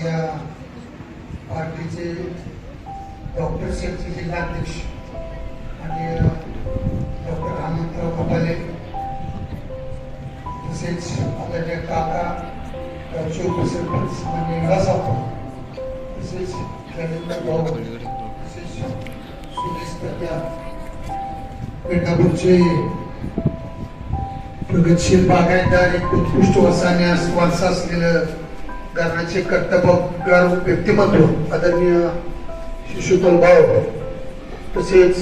या पार्टीचे डॉक्टर शेठचे जिल्हाध्यक्ष आणि डॉक्टर हनुमंतराव कपाले, तसेच आदरणीय काका गावचे उपसरपंच आणि विलासराव, तसेच गणेंद्र भाऊ, तसेच सुरेश कट्या, पेंढापूरचे प्रगतशील बागायतदार, एक उत्कृष्ट वारसा असलेलं घराण्याचे कर्तबगार व्यक्तिमत्व आदरणीय शिशुपाल भाऊ, तसेच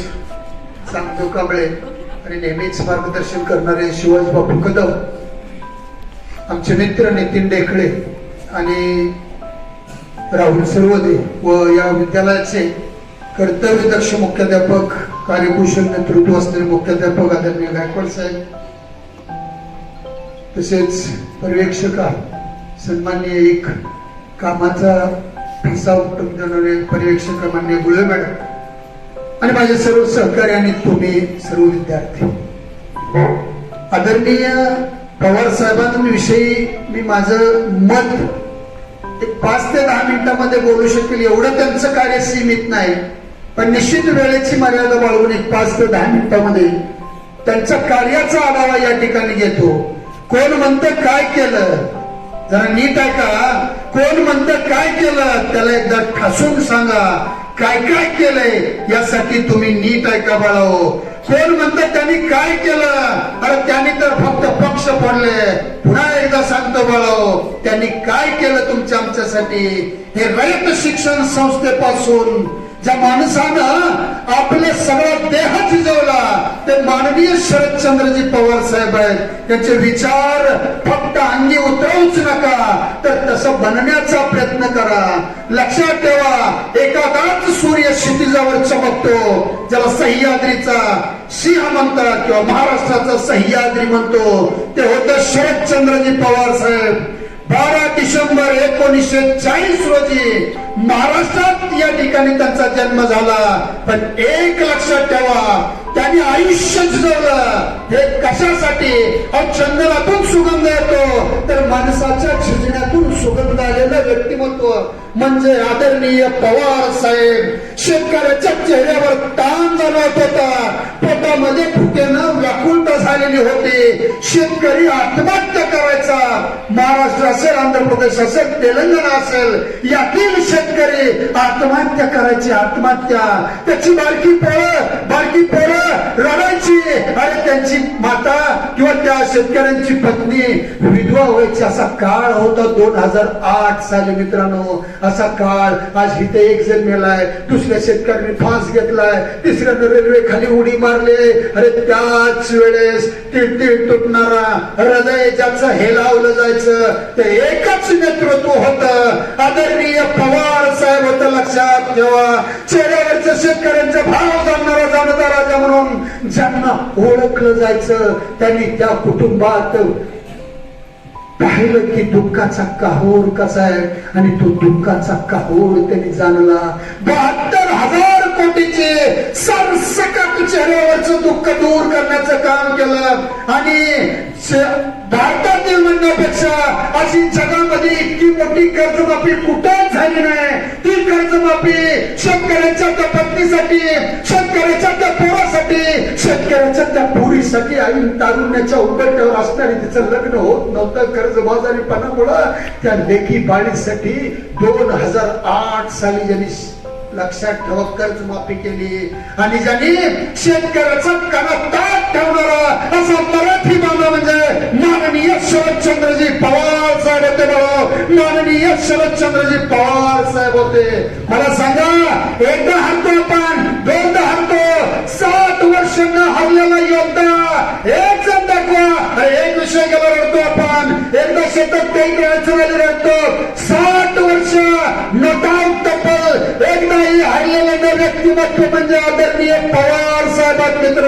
सांगदेव कांबळे आणि नेहमीच मार्गदर्शन करणारे शिवाजी बापू कदम, आमचे मित्र नितीन डेखळे आणि राहुल सर्वदे व या विद्यालयाचे कर्तव्यदक्ष मुख्याध्यापक, कार्यकुशल नेतृत्व असलेले मुख्याध्यापक आदरणीय गायकवाड साहेब, तसेच पर्यवेक्षका सन्माननीय एक कामाचा पिसा उत्तम देणारे पर्यवेक्षक माननीय गुळे मॅडम आणि माझे सर्व सहकारी आणि तुम्ही सर्व विद्यार्थी. आदरणीय पवार साहेबांविषयी मी माझं मत एक 5 ते 10 मिनिटांमध्ये बोलू शकेल एवढं त्यांचं कार्य सीमित नाही, पण निश्चित वेळेची मर्यादा बाळगून एक 5 ते 10 मिनिटांमध्ये त्यांच्या कार्याचा आढावा या ठिकाणी घेतो. कोण म्हणतं काय केलं, जरा नीट ऐका. कोण म्हणतं काय केलं त्याला एकदा ठासून सांगा काय काय केलंय, यासाठी तुम्ही नीट ऐका बाळाओ. कोण म्हणतं त्यांनी काय केलं, अरे त्यांनी तर फक्त पक्ष फोडले. पुन्हा एकदा सांगतो बाळाओ, त्यांनी काय केलं तुमच्या आमच्यासाठी. हे रयत शिक्षण संस्थेपासून ज्या माणसानं आपले सगळा देह झिजवला ते माननीय शरदचंद्रजी पवार साहेब आहेत. त्यांचे विचार फक्त अंगी उतरवूच नका, तर तसं बनण्याचा प्रयत्न करा. लक्षात ठेवा, एखादाच सूर्य क्षितिजावर चमकतो ज्याला सह्याद्रीचा सिंह म्हणतात किंवा महाराष्ट्राचा सह्याद्री म्हणतो, ते होतं शरदचंद्रजी पवार साहेब. 12 डिसेंबर 1940 रोजी महाराष्ट्रात या ठिकाणी त्यांचा जन्म झाला. पण एक लक्षात ठेवा, त्यांनी आयुष्य झिजवलं. हे कशासाठी? चंदनातून सुगंध येतो, तर माणसाच्या झिजण्यातून सुगंध आलेलं व्यक्तिमत्व म्हणजे आदरणीय पवार साहेब. शेतकऱ्याच्या चेहऱ्यावर ताण जाणवत होता, पोटामध्ये भुकेनं व्याकुलता झालेली होती. शेतकरी आत्महत्या करायचा. महाराष्ट्र असेल, आंध्र प्रदेश असेल, तेलंगणा असेल, यातील शेतकरी आत्महत्या करायची. आत्महत्या, त्याची बारकी पोरं रडायची, आणि त्यांची माता किंवा त्या शेतकऱ्यांची पत्नी विधवा व्हायची. असा काळ होता 2008 साली मित्रांनो. असा काळ. आज इथे एक जण मेलाय, दुसऱ्या शेतकऱ्यांनी फास घेतलाय, तिसऱ्यानं रेल्वे खाली उडी मारले. अरे त्याच वेळेस तिळतिळ तुटणारा हृदय ज्याचं हेलावलं जायचं ते एकच नेतृत्व होतं, आदरणीय पवार साहेब होतं. लक्षात ठेवा, चेहऱ्यावरच्या शेतकऱ्यांचा भाव जाणणारा जाणता राजा म्हणून ज्यांना ओळखलं जायचं, त्यांनी त्या कुटुंबात पाहिलं की दुःखाचा काहोर कसा आहे, आणि तो दुःखाचा काहोर त्यांनी जाणला. 72,000 कोटीचे सरसकट चेहऱ्यावरचं दुःख दूर करण्याचं काम केलं. आणि भारतातील म्हणण्यापेक्षा अशी जगामध्ये इतकी मोठी कर्जमाफी कुठेच झाली नाही. ती कर्जमाफी शेतकऱ्यांच्या त्या पत्नीसाठी, शेतकऱ्याच्या त्या पोरासाठी, शेतकऱ्याच्या त्या पोरीसाठी. आई तारुण्याच्या उंबरठ्यावर असणारी तिचं लग्न होत नव्हतं कर्जबाजारीपणामुळं. त्या लेखी बाळीसाठी 2008 साली ज्यांनी लक्षात ठेवा कर्जमाफी केली, आणि ज्यांनी शेतकऱ्याचा कणा ताट ठेवणारा असा मराठी माणूस म्हणजे माननीय शरदचंद्रजी पवार साहेब होते. माननीय शरदचंद्रजी पवार साहेब होते. मला सांगा, एकदा हरतो आपण, दोनदा हरतो, 7 वर्ष न हरलेला योद्धा एक जण दाखवा. एक विषय गेला रडतो आपण, एकदा शेतात काही राहायचं रडतो. 60 वर्ष नटाव तपल एकदाही हरलेलं व्यक्तिमत्व म्हणजे आदरणीय पवार साहेबांत. मित्र,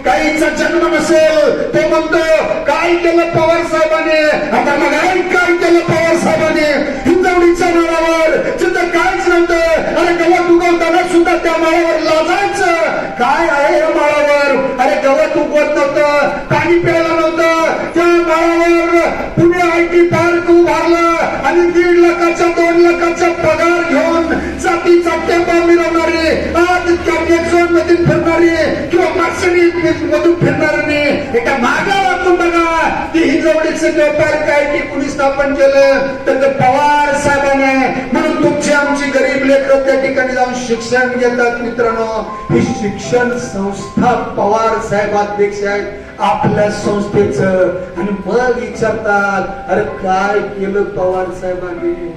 काहीचा जन्म नसेल तो म्हणतो काय केलं पवार साहेबांनी. आता मग काय केलं पवार साहेबांनी. हिंजवडीच्या माळावर जिथं काहीच नव्हतं, अरे गवत उगवताना सुद्धा त्या माळावर लाजायचं. काय आहे या माळावर? अरे गवत उगवत नव्हतं, पाणी प्यायला नव्हतं. त्या बाळावर पुणे IT पार्क उभारलं आणि 1.5 लाखाचा 2 लाखाचा पगार घेऊन जातीचा टेंबा मिळवणारे, आज कॅबिनेट झोन मधून फिरणारे किंवा मार्शनी मधून फिरणारे एका मागा वाचून बघा की हिंजवडीचं व्यापार काय की कुणी स्थापन केलं तर ते पवार साहेबांनी. म्हणून तुमची आमची गरीब लेकरं त्या ठिकाणी जाऊन शिक्षण घेतात. मित्रांनो, ही शिक्षण संस्था पवार साहेब अध्यक्ष आहेत आपल्या संस्थेचं. आणि मग विचारतात, अरे काय केलं पवार साहेबांनी,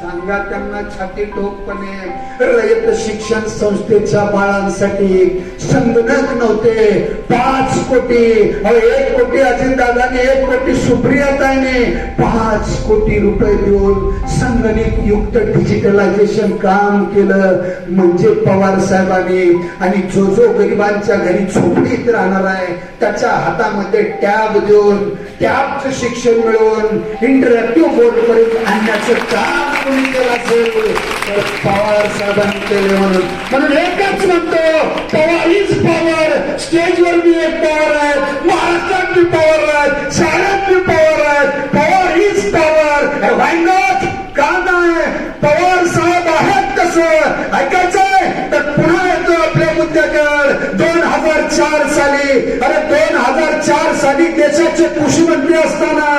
सांगा त्यांना छाती ठोकपणे. रयत शिक्षण संस्थेच्या बाळांसाठी संगणक नव्हते, 5 कोटी, 1 कोटी अजितदादाने, 1 कोटी सुप्रियाताईने 5 कोटी रुपये देऊन संगणक युक्त डिजिटलायझेशन काम केलं म्हणजे पवार साहेबांनी. आणि जो जो गरिबांच्या घरी झोपडीत राहणार आहे त्याच्या हातामध्ये टॅब देऊन, टॅबचं शिक्षण मिळवून इंटरॅक्टिव्ह बोर्ड पर्यंत आणण्याचं काम केलं असेल तर पवार साहेबांनी केले. म्हणून एकच म्हणतो, पवार इज पॉवर. स्टेजवर मी एक पवार आहेत, महाराष्ट्रात मी पवार आहेत, शाळेत मी पवार आहेत. Pawar is power. वाईनात का नाही, पवार साहेब आहेत कसं ऐकायचंय तर पुन्हा येतो आपल्या मुद्द्याकडे. 2004 साली, अरे 2004 साली देशाचे कृषी मंत्री असताना,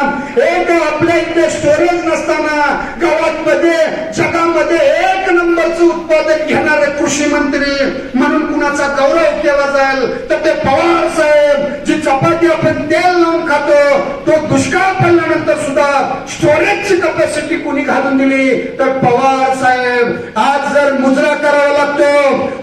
एक आपल्या इथे स्टोरेज नसताना, गावांमध्ये जगामध्ये 1 नंबरचं उत्पादन घेणारे कृषी मंत्री म्हणून कुणाचा गौरव केला जाईल तर ते पवार साहेब. जी चपाती आपण तेल लावून खातो तो दुष्काळ पडल्यानंतर सुद्धा स्टोरेजची कपॅसिटी कुणी घालून दिली तर पवार साहेब. आज जर मुजरा करावा लागतो,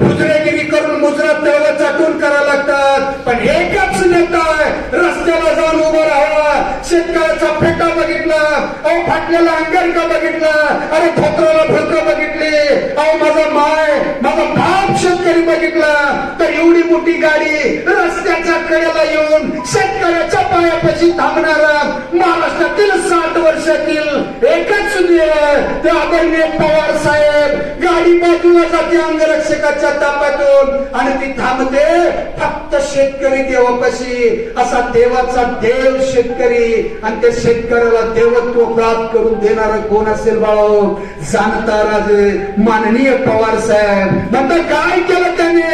हुजरेगिरी करून मुजरा तळव चाटून करावं लागतात, पण एकच नेता आहे रस्त्याला जाऊन उभं राहावा. शेतकऱ्याचा फेटा बघितला, अहो फाटलेला अंगारका बघितला, अरे धोत्राला भोकर बघितले, अहो माझा माझा बाप शेतकरी बघितला तर एवढी मोठी गाडी रस्त्याच्या कडेला येऊन शेतकऱ्याच्या पायापाशी थांबणारा महाराष्ट्रातील 60 वर्षातील एकच ते आदरणीय पवार साहेब. गाडी बाजूला जाते अंगरक्षकाच्या ताब्यातून आणि ती थांबते फक्त शेतकरी देवापाशी. असा देवाचा देव शेतकरी, आणि त्या शेतकऱ्याला देवत्व प्राप्त करून देणारा कोण असेल बाळो, जाणता राजे माननीय पवार साहेब. नंतर काय केलं त्याने,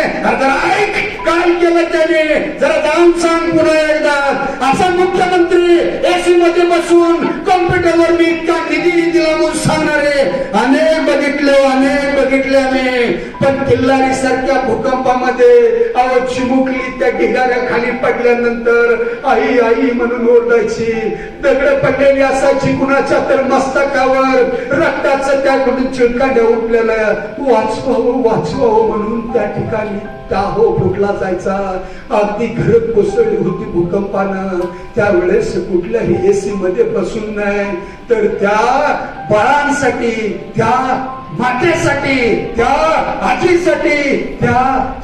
ऐक काय केलं त्याने, जरा जाऊन सांग पुन्हा एकदा. असा मुख्यमंत्री एसी मध्ये बसून कॉम्प्युटरवर मी इतका निधी दिला म्हणून सांगणारे अनेक बघितले आम्ही. पण किल्लारी सारख्या भूकंपामध्ये अहो चिमुकली त्या ढिगाऱ्या खाली पडल्यानंतर आई आई म्हणून ओरडायची. दगड पडलेली असायची कुणाच्या तर मस्तकावर, रक्ताचं त्याकडून चिळकांड्या उठलेल्या, वाचवावं म्हणून त्या ठिकाणी टाहो फुटला जायचा. अगदी घर कोसळली होती भूकंपानं. त्यावेळेस कुठल्याही एसी मध्ये बसून नाही तर त्या बाळांसाठी, त्या मातेसाठी, त्या आजीसाठी, त्या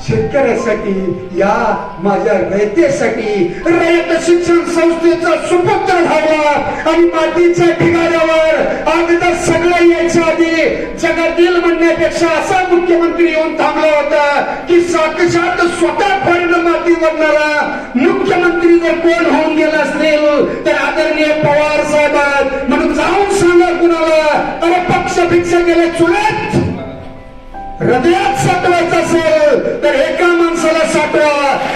शेतकऱ्यासाठी, या माझ्या रयतेसाठी रयत शिक्षण संस्थेचा सुपुत्र धावला. आणि मातीच्या ठिकाणावर अगदी सगळं यायच्या आधी जगातील म्हणण्यापेक्षा असा मुख्यमंत्री येऊन थांबला होता की साक्षात स्वतः फळीनं माती वडणारा मुख्यमंत्री जर कोण होऊन गेला असेल तर आदरणीय पवार साहेब. म्हणून जाऊन सांगा कुणाला, अरे पक्ष भिक्षा गेले चुले हृदयात साठवायचं असेल तर एका माणसाला साठवा,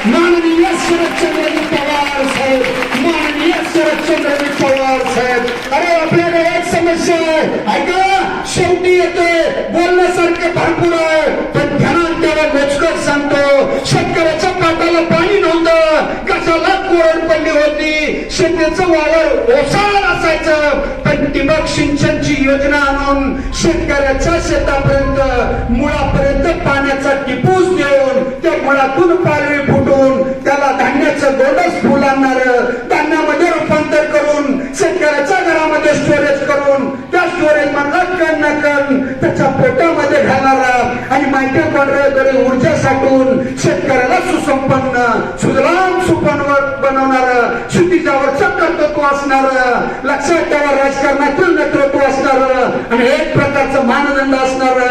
माननीय शरदचंद्र पवार साहेब, माननीय शरदचंद्र पवार साहेब. अरे आपल्याकडे एक समस्या आहे, ऐका, शेवटी येते बोलण्यासारखं भरपूर आहे पण ध्यानात त्याला मोजकच सांगतो. शेतकऱ्याच्या पाटाला पाणी नव्हतं, कशाला कोरड पडली होती, शेतीचं वावर ओसाळ असायचं, पण ठिबक सिंचनची योजना आणून शेतकऱ्याच्या शेतापर्यंत मुळापर्यंत पाण्याचा टिपूस देऊन त्या मुळातून पालवी फुटून त्याला धान्याचं गोडस फुल आणणार, धान्यामध्ये रूपांतर करून शेतकऱ्याच्या घरामध्ये स्टोरेज करून त्या स्टोरेज मधला कण ना कण त्याच्या पोटामध्ये घालणारा आणि मायटोकॉन्ड्रियाद्वारे ऊर्जा साठवून शेतकऱ्याला सुसंपन्न सुजलाम सुपन्नवत बनवणार, क्षितिजावरचं कर्तृत्व असणार, लक्षात ठेवा राजकारणातील नेतृत्व असणार आणि एक प्रकारचं मानदंड असणार.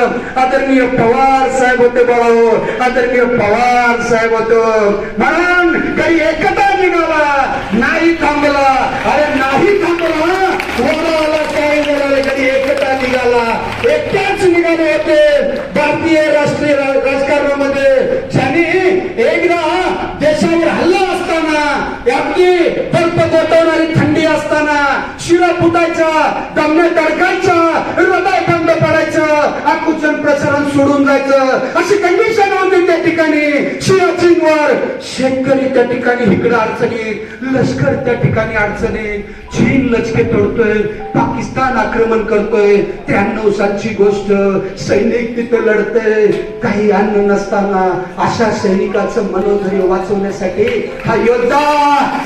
आदरणीय पवार साहेब होते बाळाओ, आदरणीय पवार साहेब होतो. म्हणून काही एकटा निघाला, नाही थांबला. अरे नाही थांबला, वडाला काय झालं, कधी एकटा निघाला. एकट्याच निघाले होते भारतीय राष्ट्रीय राजकारणामध्ये, ज्यांनी एकदा देशावर हल्ला असताना, अगदी बर्फ गोठवणारी थंडी असताना, शिरा फुटायचा, दमने तडकायचा, हृदय बंद पडायचं, आकुचन प्रसारण सोडून जायचं, अशी कंडिशन होती त्या ठिकाणी. सियाचीनवर शेतकरी त्या ठिकाणी इकडे अडचणीत, लष्कर त्या ठिकाणी अडचणीत, चीन लचके तोडतोय, पाकिस्तान आक्रमण करतोय. 93 सालची गोष्ट, सैनिक तिथे लढतय, काही अन्न नसताना अशा सैनिकाचं मनोधैर्य वाचवण्यासाठी हा योद्धा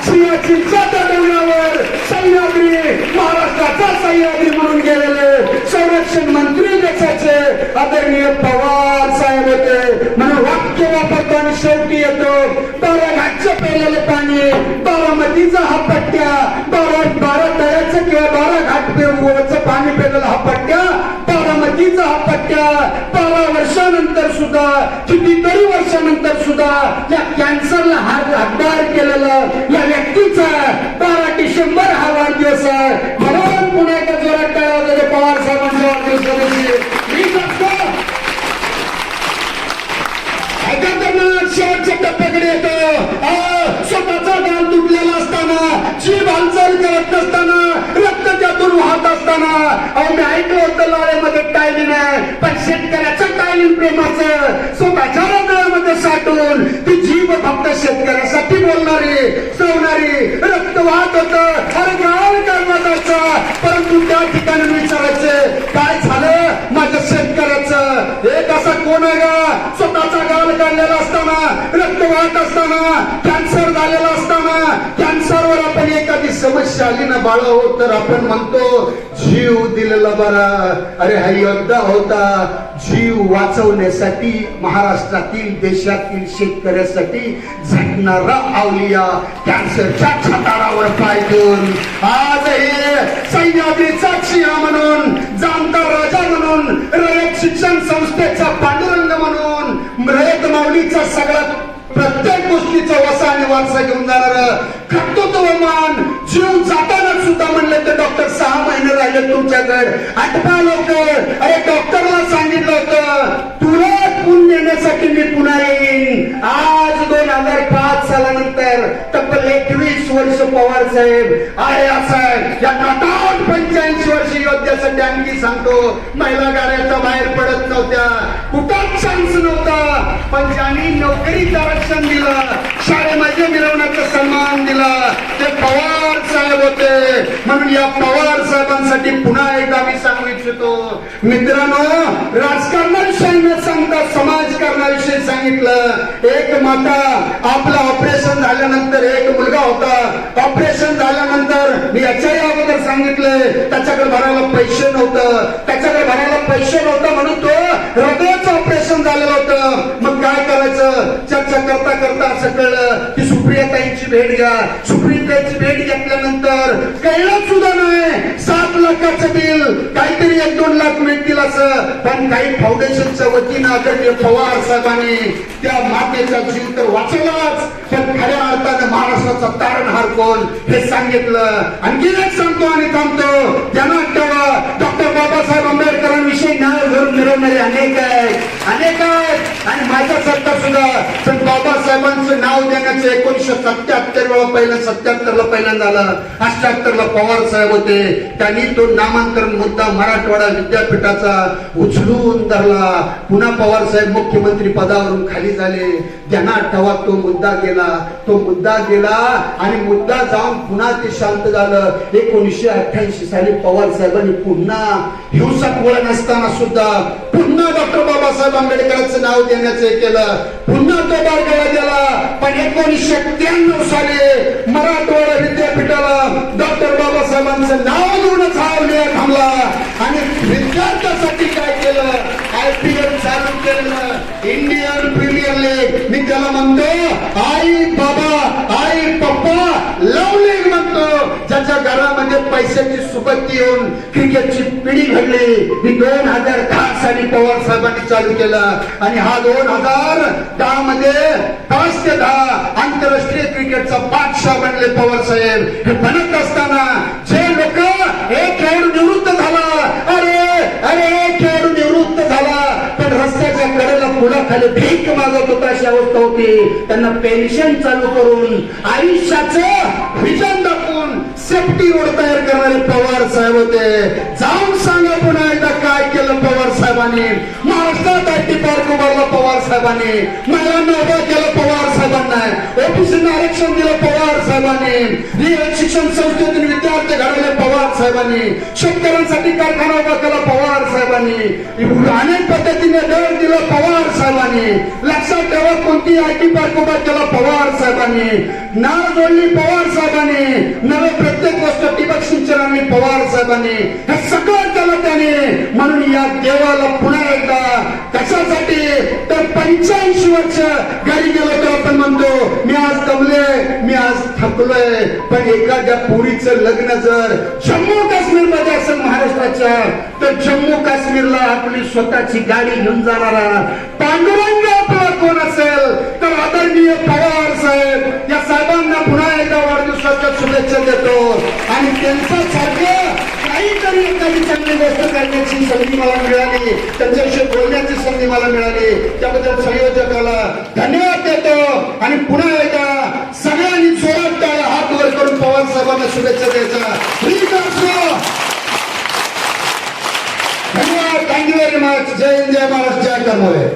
सियाचीनच्या डोंगरावर सह्याद्री, महाराष्ट्राचा सह्याद्री म्हणून गेलेले संरक्षण मंत्री देशाचे आदरणीय पवार साहेब होते. म्हणून वाक्य वापरतो आणि शेवटी येतो, 12 घाटचं पेलेलं पाणी, बारामतीचा हा पट्ट्या, 12 तळ्याचं किंवा 12 घाट पाणी पेलेलं हा पट्ट्या, बारामतीचा हा पट्ट्या. 12 वर्षानंतर सुद्धा, कितीतरी वर्षानंतर सुद्धा या कॅन्सरला हातभार केलेला या व्यक्तीचा 12 डिसेंबर हा वाढदिवस आहे. म्हणून पुन्हा एकदा जोरात टाळ्या वाजवते पवार साहेबांच्या वाढदिवसानिमित्त. मी सांगतो, शेवटच्या टप्प्याकडे येतो. स्वतःचा गाल तुटलेला असताना, जीभ हालचाल करत नसताना, रक्त त्यातून वाहत असताना, मी ऐकलं होतं लाळेमध्ये टायलिन आहे, पण शेतकऱ्याचं टायलिन प्रेमाचं स्वतःच्या हृदयामध्ये साठवून ती जीभ फक्त शेतकऱ्यासाठी बोलणारी, सवणारी, रक्त वाहत होतं. अरे गाल कर्मचाचा, परंतु त्या ठिकाणी विचारायचे काय झालं माझ्या शेतकऱ्याचं. एक असा कोण आहे का स्वतःचा गाल काढलेला असताना, रक्त वाहत असताना, कॅन्सर झालेला असताना, कॅन्सरवर आपण एखादी समस्या आली ना बाळा हो, तर आपण म्हणतो जीव दिलेला बरा. अरे हा योद्धा होता, जीव वाचवण्यासाठी महाराष्ट्रातील, देशातील शेतकऱ्यासाठी झटणारा अवलिया, कॅन्सरच्या छतारावर पाय देऊन आज हे सह्याद्रीचा सिंह म्हणून, जाणता राजा म्हणून, रयत शिक्षण संस्थेचा पांडुरंग म्हणून, रयत माऊलीचा सगळा प्रत्येक गोष्टीचा वसा आणि वारसा घेऊन जाणार कर्तृत्वमान, जीव जाताना सुद्धा म्हणले तर डॉक्टर 6 महिने राहिले तुमच्याकडे, आठवा लवकर. अरे डॉक्टरला सांगितलं होतं तुरंत गुण देण्यासाठी मी पुन्हा येईन. आज 2005 सालानंतर तब्बल 21 वर्ष पवार साहेब आहे साहेब या नटावट 85 वर्ष योद्ध्यासाठी आणखी सांगतो, महिला गाड्याच्या बाहेर पडत नव्हत्या, कुठंच चान्स नव्हता, पण ज्यांनी नोकरीचं आरक्षण दिलं, शाळेमध्ये मिरवण्याचा सन्मान दिला, ते पवार साहेब होते. म्हणून या पवार साहेबांसाठी पुन्हा एकदा मी सांगू इच्छितो मित्रांनो, राजकारणाविषयी न सांगता समाजकारणाविषयी सांगितलं. एक माता, आपलं ऑपरेशन झाल्यानंतर एक मुलगा होता, ऑपरेशन झाल्यानंतर मी याच्याही अगोदर सांगितलंय त्याच्याकडे भरायला पैसे नव्हतं, म्हणून तो हृदयाचं ऑपरेशन झालेलं होतं. मग काय करायचं, चर्चा करता करता असं कळलं की सुप्रियाताईंची भेट घ्या. सुप्रियाताईंची भेट घेतल्यानंतर कळलं सुद्धा नाही 7 लाखाचं बिल, काहीतरी 1-2 लाख मिळतील असं, पण काही फाउंडेशनच्या वतीनं आदरणीय पवार साहेबांनी त्या मातेचा जीव तर वाचवलाच, पण खऱ्या अर्थानं महाराष्ट्राचा तारणहार कोण हे सांगितलं. आणखी एक सांगतो आणि थांबतो, ज्यांना ठेवा डॉक्टर बाबासाहेब आंबेडकरांविषयी नाव घेऊन मिरवणारे अनेक आहेत आणि माझ्यासारखा सुद्धा. पण बाबासाहेबांचं नाव देण्याचं 1977 वेळा पहिलं, 77ला पहिल्यांदा झालं, 78ला पवार साहेब होते. त्यांनी तो नामांतरण मुद्दा मराठवाडा विद्यापीठाचा उचलून धरला. पुन्हा पवार साहेब मुख्यमंत्री पदावरून खाली झाले. ज्यांना आठवा तो मुद्दा गेला आणि मुद्दा जाऊन पुन्हा ते शांत झालं. 1988 साली पवार साहेबांनी पुन्हा हिंसक वळण असताना सुद्धा पुन्हा डॉक्टर बाबासाहेब आंबेडकरांचं नाव देण्याचं केलं. पुन्हा तो बारगाला गेला. पण 1993 साली मराठवाडा विद्यापीठाला डॉक्टर बाबासाहेबांचं नाव देऊनच हा उल्लेख थांबला आणि विद्यार्थ्यांसाठी काय केलं, IPL चालू केलं, इंडियन प्रीमियर लीग. मी त्याला म्हणतो आई बाबा, आई पप्पा लव लीग म्हणतो. ज्याच्या घरामध्ये पैशाची सुबत्ती येऊन क्रिकेटची पिढी घडली. ही 2010 साली पवार साहेबांनी चालू केला आणि हा 2010 मध्ये 5 ते 10 आंतरराष्ट्रीय क्रिकेटचा बादशाह बनले पवार साहेब. हे बनत असताना जे लोक एक खेळाडू निवृत्त झाला, अरे खेळाडू निवृत्त झाला पण रस्त्याच्या कडेला पुढाखाली भीक मागत होता अशी अवस्था होती. त्यांना पेन्शन चालू करून आयुष्याचं विजन दाखवून सेफ्टी रोड तयार करणारे पवार साहेब होते. जाऊन सांगा पुन्हा एकदा काय केलं पवार साहेबांनी. महाराष्ट्रात आयटी पार्क उभारला पवार साहेबांनी, महिलांना उभा केलं पवार साहेबांना, ओबीसींना आरक्षण दिलं पवार साहेबांनी, रिअल शिक्षण संस्थेतून विद्यार्थी घडवले पवार साहेबांनी, शेतकऱ्यांसाठी कारखाना उभा केला पवार साहेबांनी, अनेक पद्धतीने दर दिला पवार साहेबांनी. लक्षात ठेवा कोणती आयटी पार्क उभा केला पवार साहेबांनी, नाळ जोडली पवार साहेबांनी, नवे प्रत्येक गोष्ट ठिबक सिंचनाने पवार साहेबांनी, हे सगळं केलं त्याने. म्हणून या देवाला पुन्हा एकदा कशासाठी तर 85 वर्ष घरी गेलो तर आपण म्हणतो मी आज दमले, मी आज थकलोय. पण एखाद्या पोरीचं लग्न जर जम्मू काश्मीर मध्ये असेल महाराष्ट्राच्या, तर जम्मू काश्मीरला आपली स्वतःची गाडी घेऊन जाणारा पांडुरंग आपला कोण असेल तर आदरणीय पवार साहेब. या साहेबांना पुन्हा एकदा वाढदिवसाच्या शुभेच्छा देतो आणि त्यांच्यासारखं काहीतरी एखादी चांगली गोष्ट करण्याची संधी मला मिळाली, त्यांच्याविषयी बोलण्याची संधी मला मिळाली, त्याबद्दल संयोजकाला धन्यवाद देतो. आणि पुन्हा एकदा सगळ्यांनी जोरात टाळ्या हात वर करून पवार साहेबांना शुभेच्छा द्यायचा. धन्यवाद. Thank you very much. जय हिंद, जय महाराष्ट्र, जय कर्मवीर.